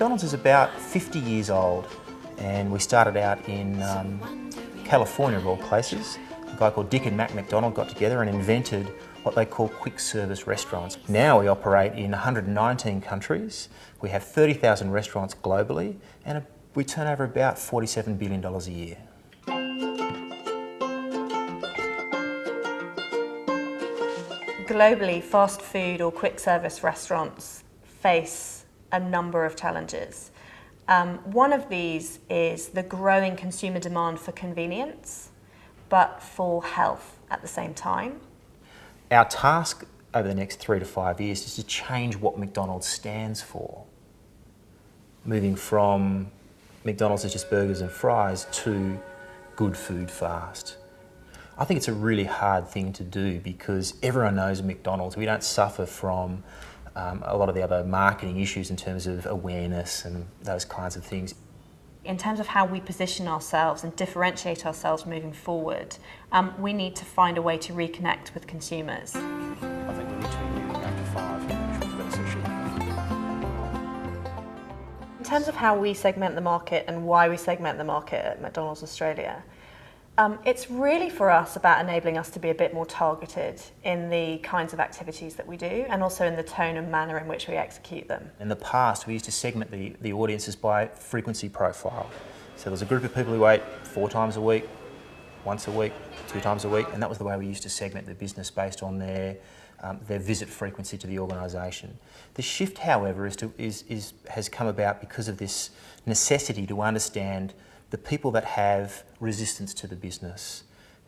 McDonald's is about 50 years old, and we started out in California, of all places. A guy called Dick and Mac McDonald got together and invented what they call quick service restaurants. Now we operate in 119 countries. We have 30,000 restaurants globally, and we turn over about $47 billion a year. Globally, fast food or quick service restaurants face a number of challenges. One of these is the growing consumer demand for convenience, but for health at the same time. Our task over the next 3 to 5 years is to change what McDonald's stands for. Moving from McDonald's is just burgers and fries to good food fast. I think it's a really hard thing to do because everyone knows McDonald's. We don't suffer from a lot of the other marketing issues in terms of awareness and those kinds of things. In terms of how we position ourselves and differentiate ourselves moving forward, we need to find a way to reconnect with consumers. I think we need to review after 5 and make sure we've got a session. In terms of how we segment the market and why we segment the market at McDonald's Australia, it's really for us about enabling us to be a bit more targeted in the kinds of activities that we do and also in the tone and manner in which we execute them. In the past, we used to segment the audiences by frequency profile. So there's a group of people who ate 4 times a week, once a week, 2 times a week, and that was the way we used to segment the business based on their visit frequency to the organisation. The shift, however, has come about because of this necessity to understand the people that have resistance to the business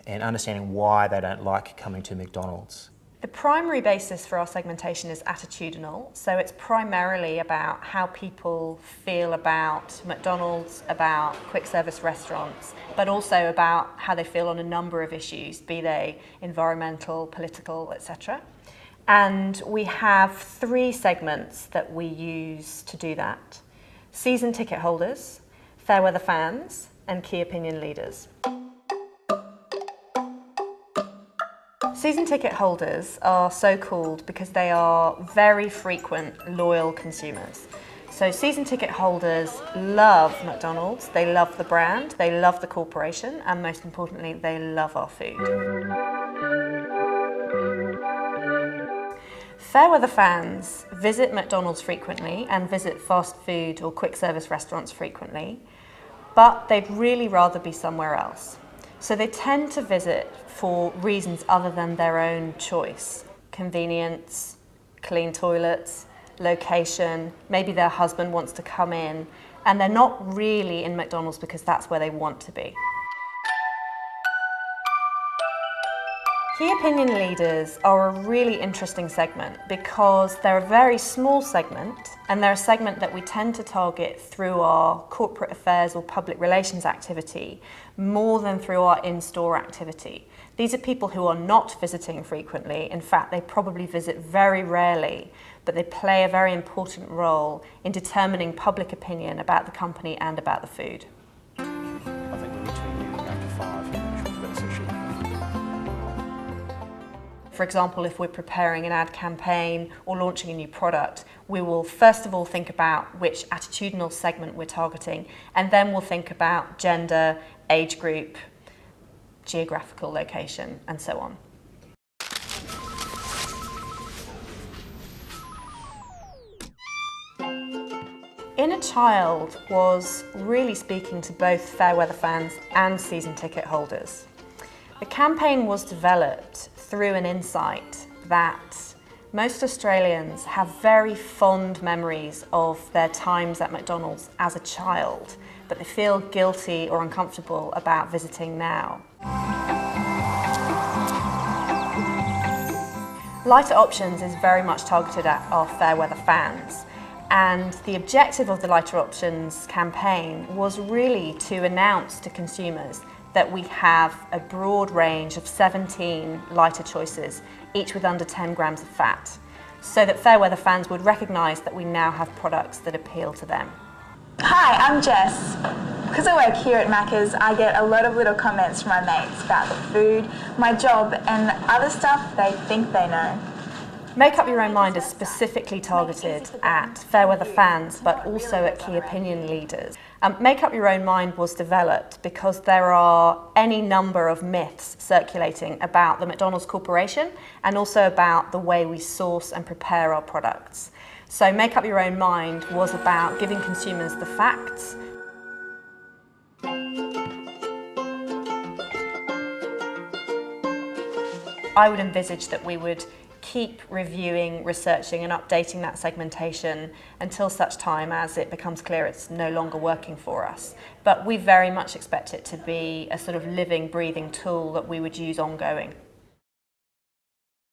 and understanding why they don't like coming to McDonald's. The primary basis for our segmentation is attitudinal, so it's primarily about how people feel about McDonald's, about quick service restaurants, but also about how they feel on a number of issues, be they environmental, political, etc. And we have 3 segments that we use to do that: season ticket holders, fair weather fans, and key opinion leaders. Season ticket holders are so called because they are very frequent, loyal consumers. So season ticket holders love McDonald's, they love the brand, they love the corporation, and most importantly, they love our food. Fair weather fans visit McDonald's frequently and visit fast food or quick service restaurants frequently, but they'd really rather be somewhere else. So they tend to visit for reasons other than their own choice: convenience, clean toilets, location, maybe their husband wants to come in, and they're not really in McDonald's because that's where they want to be. Key opinion leaders are a really interesting segment because they're a very small segment, and they're a segment that we tend to target through our corporate affairs or public relations activity more than through our in-store activity. These are people who are not visiting frequently. In fact, they probably visit very rarely, but they play a very important role in determining public opinion about the company and about the food. I think we need to review after 5 and make sure we've got a session. For example, if we're preparing an ad campaign or launching a new product, we will first of all think about which attitudinal segment we're targeting, and then we'll think about gender, age group, geographical location, and so on. Inner Child was really speaking to both fair weather fans and season ticket holders. The campaign was developed through an insight that most Australians have very fond memories of their times at McDonald's as a child, but they feel guilty or uncomfortable about visiting now. Lighter Options is very much targeted at our fair weather fans, and the objective of the Lighter Options campaign was really to announce to consumers that we have a broad range of 17 lighter choices, each with under 10 grams of fat, so that fair weather fans would recognise that we now have products that appeal to them. Hi, I'm Jess. Because I work here at Macca's, I get a lot of little comments from my mates about the food, my job, and other stuff they think they know. Make Up Your Own Mind is specifically targeted at fair weather fans, but also at key opinion leaders. Make Up Your Own Mind was developed because there are any number of myths circulating about the McDonald's Corporation and also about the way we source and prepare our products. So Make Up Your Own Mind was about giving consumers the facts. I would envisage that we would keep reviewing, researching and updating that segmentation until such time as it becomes clear it's no longer working for us. But we very much expect it to be a sort of living, breathing tool that we would use ongoing.